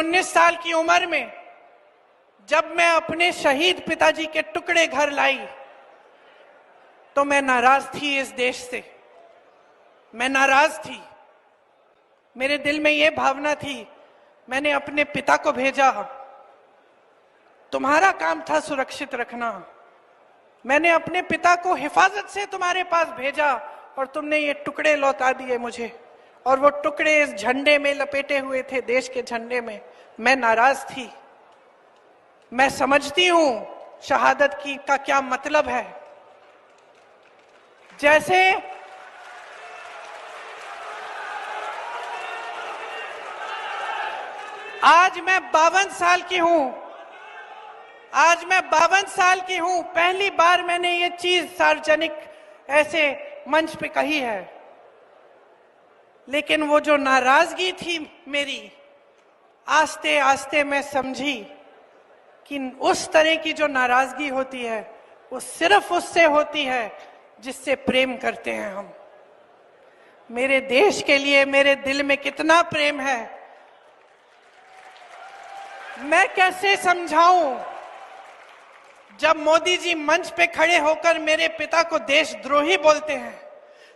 19 साल की उम्र में जब मैं अपने शहीद पिताजी के टुकड़े घर लाई तो मैं नाराज थी इस देश से। मैं नाराज थी। मेरे दिल में यह भावना थी, मैंने अपने पिता को भेजा, तुम्हारा काम था सुरक्षित रखना। मैंने अपने पिता को हिफाजत से तुम्हारे पास भेजा और तुमने ये टुकड़े लौटा दिए मुझे, और वो टुकड़े इस झंडे में लपेटे हुए थे, देश के झंडे में। मैं नाराज थी। मैं समझती हूं शहादत की का क्या मतलब है। जैसे आज मैं 52 साल की हूं, आज मैं 52 साल की हूं, पहली बार मैंने ये चीज सार्वजनिक ऐसे मंच पे कही है। लेकिन वो जो नाराजगी थी मेरी, आस्ते आस्ते मैं समझी कि उस तरह की जो नाराजगी होती है वो सिर्फ उससे होती है जिससे प्रेम करते हैं हम। मेरे देश के लिए मेरे दिल में कितना प्रेम है, मैं कैसे समझाऊं। जब मोदी जी मंच पे खड़े होकर मेरे पिता को देशद्रोही बोलते हैं,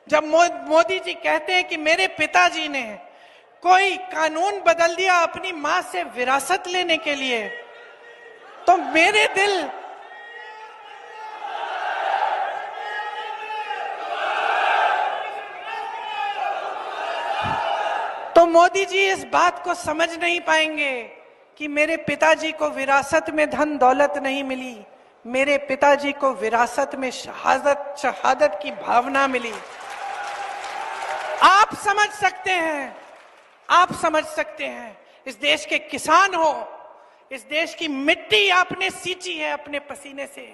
जब मोदी जी कहते हैं कि मेरे पिताजी ने कोई कानून बदल दिया अपनी मां से विरासत लेने के लिए, तो मेरे दिल तो मोदी जी इस बात को समझ नहीं पाएंगे कि मेरे पिताजी को विरासत में धन दौलत नहीं मिली, मेरे पिताजी को विरासत में शहादत की भावना मिली। आप समझ सकते हैं, आप समझ सकते हैं। इस देश के किसान हो, इस देश की मिट्टी आपने सींची है अपने पसीने से,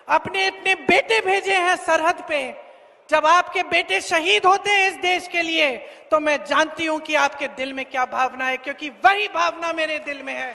अपने इतने बेटे भेजे हैं सरहद पे। जब आपके बेटे शहीद होते हैं इस देश के लिए, तो मैं जानती हूं कि आपके दिल में क्या भावना है, क्योंकि वही भावना मेरे दिल में है।